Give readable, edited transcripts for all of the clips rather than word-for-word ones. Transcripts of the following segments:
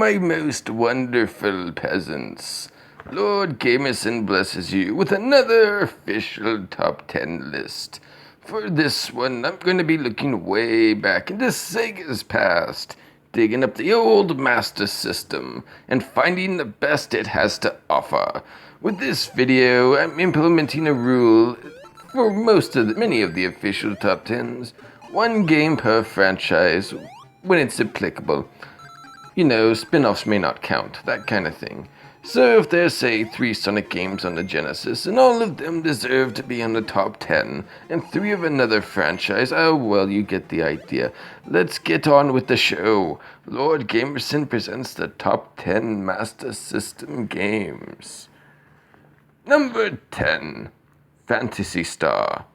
my most wonderful peasants. Lord Gamerson blesses you with another official top 10 list. For this one, I'm going to be looking way back into Sega's past, digging up the old Master System, and finding the best it has to offer. With this video, I'm implementing a rule for many of the official top 10s. One game per franchise when it's applicable. You know, spin-offs may not count, that kind of thing. So if there's, say, 3 Sonic games on the Genesis, and all of them deserve to be on the top 10, and 3 of another franchise, oh well, you get the idea. Let's get on with the show. Lord Gamerson presents the top 10 Master System games. Number 10. Phantasy Star.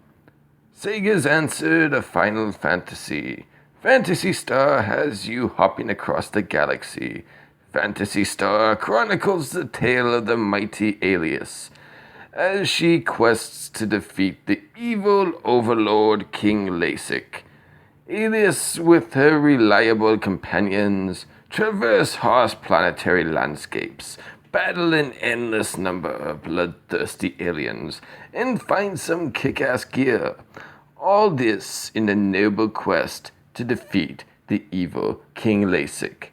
Sega's answer to Final Fantasy. Phantasy Star has you hopping across the galaxy. Phantasy Star chronicles the tale of the mighty Alias, as she quests to defeat the evil overlord King Lasik. Alias, with her reliable companions, traverse harsh planetary landscapes, battle an endless number of bloodthirsty aliens, and find some kick-ass gear. All this in a noble quest to defeat the evil King Lasik.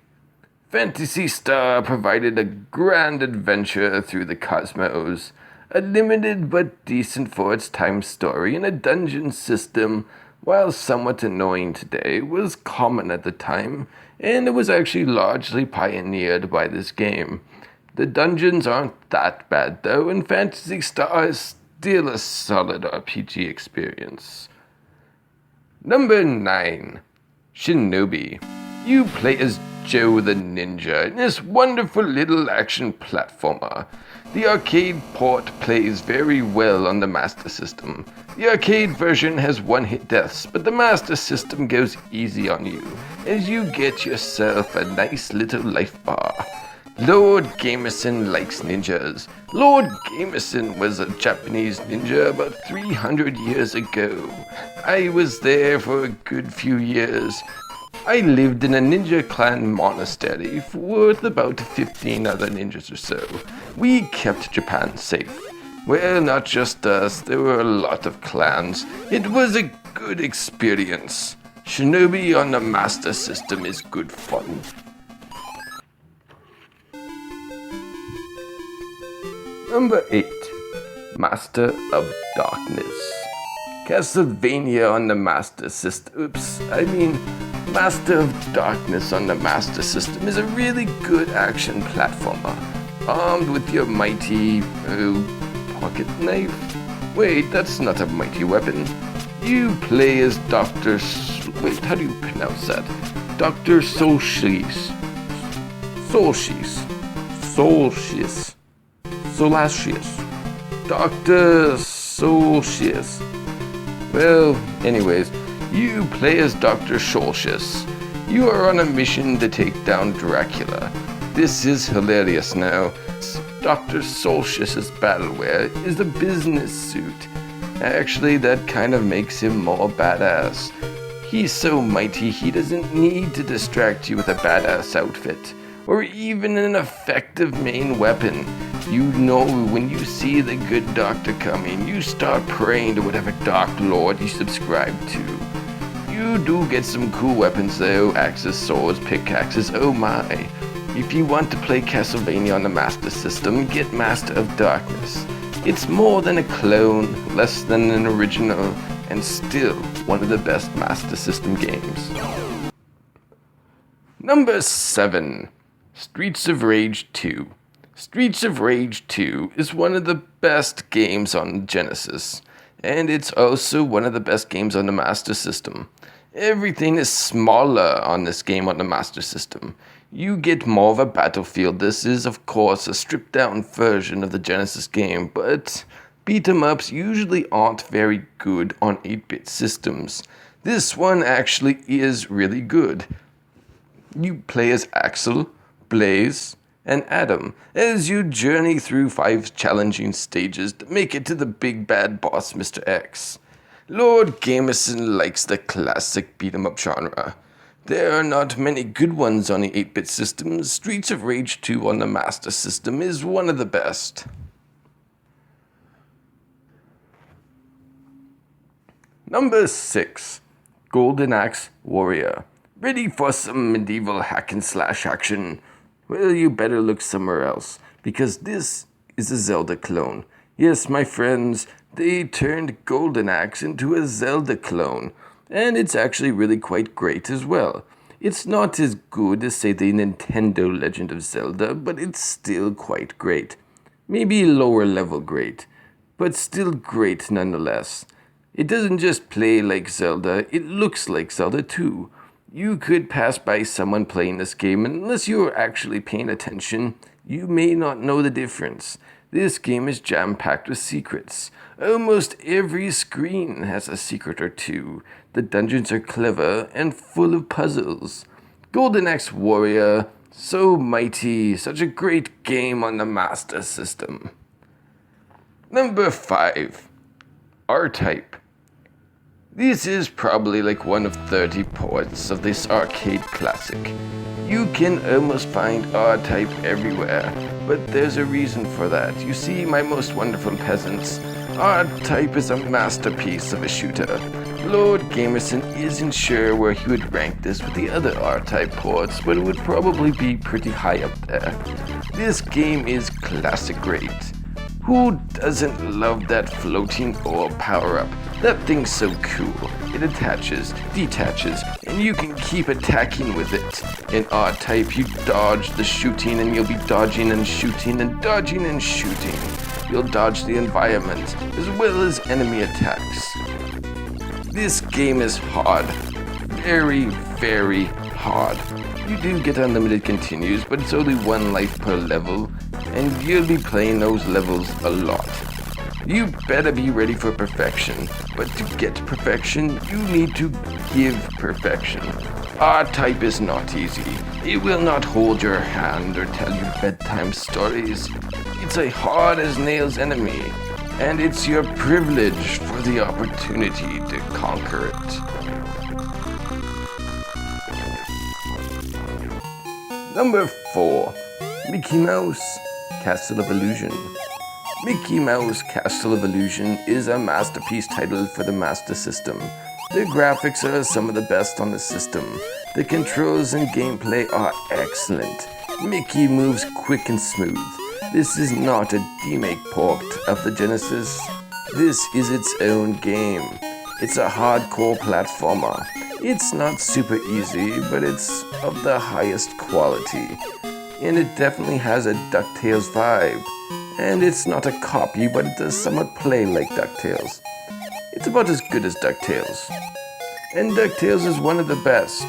Phantasy Star provided a grand adventure through the cosmos, a limited but decent for its time story in a dungeon system, while somewhat annoying today, was common at the time, and it was actually largely pioneered by this game. The dungeons aren't that bad though, and Phantasy Star is still a solid RPG experience. Number 9. Shinobi. You play as Joe the Ninja in this wonderful little action platformer. The arcade port plays very well on the Master System. The arcade version has one-hit deaths, but the Master System goes easy on you, as you get yourself a nice little life bar. Lord Gamerson likes ninjas. Lord Gamerson was a Japanese ninja about 300 years ago. I was there for a good few years. I lived in a ninja clan monastery with about 15 other ninjas or so. We kept Japan safe. Well, not just us, there were a lot of clans. It was a good experience. Shinobi on the Master System is good fun. Number 8. Master of Darkness. Castlevania on the Master System. Master of Darkness on the Master System is a really good action platformer. Armed with your mighty pocket knife. Wait, that's not a mighty weapon. You play as Dr. how do you pronounce that? Dr. Solstice. Dr. Solstice. Well, anyways, you play as Dr. Solstice. You are on a mission to take down Dracula. This is hilarious now. Dr. Solstice's battlewear is a business suit. Actually, that kind of makes him more badass. He's so mighty he doesn't need to distract you with a badass outfit, or even an effective main weapon. You know when you see the good doctor coming, you start praying to whatever Dark Lord you subscribe to. You do get some cool weapons though, axes, swords, pickaxes, oh my. If you want to play Castlevania on the Master System, get Master of Darkness. It's more than a clone, less than an original, and still one of the best Master System games. Number 7. Streets of Rage 2. Streets of Rage 2 is one of the best games on Genesis, and it's also one of the best games on the Master System. Everything is smaller on this game on the Master System. You get more of a battlefield. This is, of course, a stripped-down version of the Genesis game, but beat-em-ups usually aren't very good on 8-bit systems. This one actually is really good. You play as Axel, Blaze, and Adam as you journey through 5 challenging stages to make it to the big bad boss, Mr. X. Lord Gamerson likes the classic beat-em-up genre. There are not many good ones on the 8-bit systems. Streets of Rage 2 on the Master System is one of the best. Number 6. Golden Axe Warrior. Ready for some medieval hack and slash action? Well, you better look somewhere else, because this is a Zelda clone. Yes, my friends, they turned Golden Axe into a Zelda clone, and it's actually really quite great as well. It's not as good as, say, the Nintendo Legend of Zelda, but it's still quite great. Maybe lower level great, but still great nonetheless. It doesn't just play like Zelda, it looks like Zelda too. You could pass by someone playing this game, and unless you're actually paying attention, you may not know the difference. This game is jam-packed with secrets. Almost every screen has a secret or two. The dungeons are clever and full of puzzles. Golden Axe Warrior, so mighty, such a great game on the Master System. Number 5. RType. This is probably like one of 30 ports of this arcade classic. You can almost find RType everywhere, but there's a reason for that. You see, my most wonderful peasants, RType is a masterpiece of a shooter. Lord Gamerson isn't sure where he would rank this with the other RType ports, but it would probably be pretty high up there. This game is classic great. Who doesn't love that floating orb power-up? That thing's so cool. It attaches, detaches, and you can keep attacking with it. In RType, you dodge the shooting, and you'll be dodging and shooting and dodging and shooting. You'll dodge the environment, as well as enemy attacks. This game is hard. Very, very hard. You do get unlimited continues, but it's only one life per level, and you'll be playing those levels a lot. You better be ready for perfection, but to get perfection, you need to give perfection. RType is not easy. It will not hold your hand or tell you bedtime stories. It's a hard-as-nails enemy, and it's your privilege for the opportunity to conquer it. Number 4. Mickey Mouse Castle of Illusion. Mickey Mouse Castle of Illusion is a masterpiece title for the Master System. The graphics are some of the best on the system. The controls and gameplay are excellent. Mickey moves quick and smooth. This is not a remake port of the Genesis. This is its own game. It's a hardcore platformer. It's not super easy, but it's of the highest quality. And it definitely has a DuckTales vibe. And it's not a copy, but it does somewhat play like DuckTales. It's about as good as DuckTales. And DuckTales is one of the best.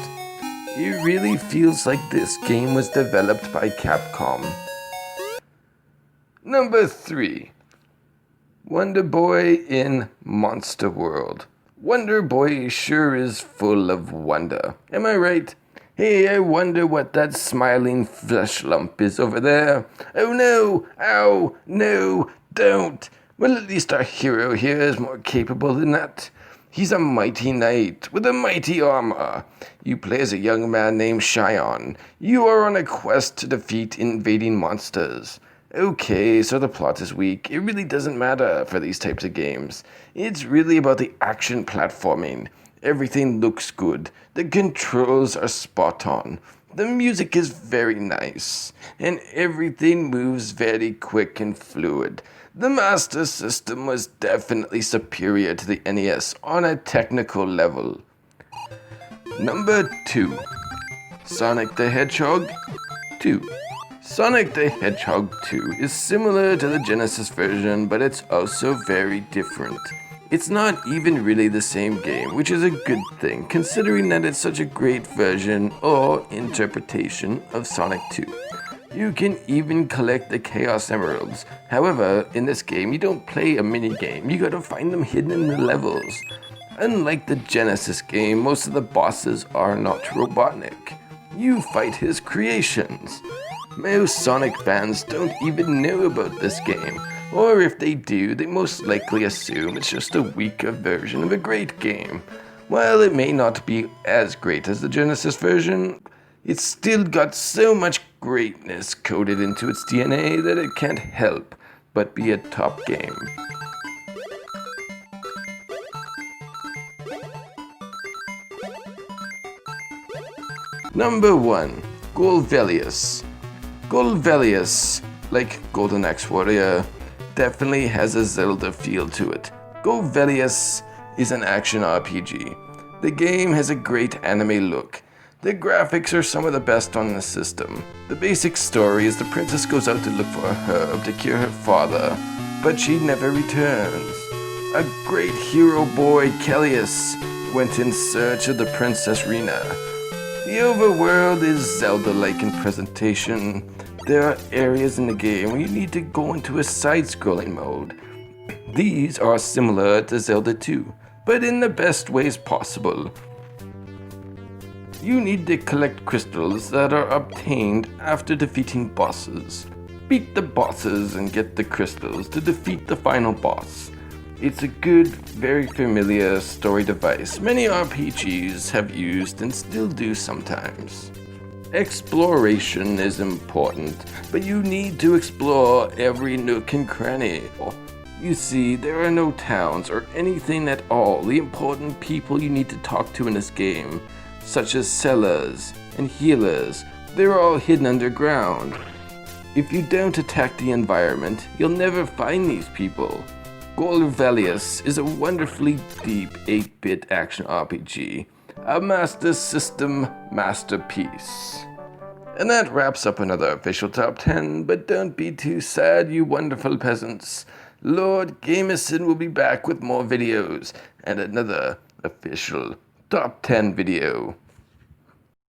It really feels like this game was developed by Capcom. Number 3. Wonder Boy in Monster World. Wonder Boy sure is full of wonder. Am I right? Hey, I wonder what that smiling flesh lump is over there. Oh no! Ow! No! Don't! Well, at least our hero here is more capable than that. He's a mighty knight with a mighty armor. You play as a young man named Shion. You are on a quest to defeat invading monsters. Okay, so the plot is weak. It really doesn't matter for these types of games. It's really about the action platforming. Everything looks good. The controls are spot on. The music is very nice. And everything moves very quick and fluid. The Master System was definitely superior to the NES on a technical level. Number 2. Sonic the Hedgehog 2. Sonic the Hedgehog 2 is similar to the Genesis version, but it's also very different. It's not even really the same game, which is a good thing, considering that it's such a great version or interpretation of Sonic 2. You can even collect the Chaos Emeralds. However, in this game, you don't play a minigame, you gotta find them hidden in the levels. Unlike the Genesis game, most of the bosses are not Robotnik. You fight his creations. Most Sonic fans don't even know about this game, or if they do, they most likely assume it's just a weaker version of a great game. While it may not be as great as the Genesis version, it's still got so much greatness coded into its DNA that it can't help but be a top game. Number 1. Golvelius. Golvelius, like Golden Axe Warrior, definitely has a Zelda feel to it. Golvelius is an action RPG. The game has a great anime look. The graphics are some of the best on the system. The basic story is the princess goes out to look for a herb to cure her father, but she never returns. A great hero boy, Kellius, went in search of the Princess Rena. The overworld is Zelda-like in presentation. There are areas in the game where you need to go into a side-scrolling mode. These are similar to Zelda 2, but in the best ways possible. You need to collect crystals that are obtained after defeating bosses. Beat the bosses and get the crystals to defeat the final boss. It's a good, very familiar story device many RPGs have used and still do sometimes. Exploration is important, but you need to explore every nook and cranny. You see, there are no towns or anything at all. The important people you need to talk to in this game, such as sellers and healers, they're all hidden underground. If you don't attack the environment, you'll never find these people. Golvelius is a wonderfully deep 8-bit action RPG, a Master System masterpiece. And that wraps up another official top 10, but don't be too sad, you wonderful peasants. Lord Gamerson will be back with more videos and another official top 10 video.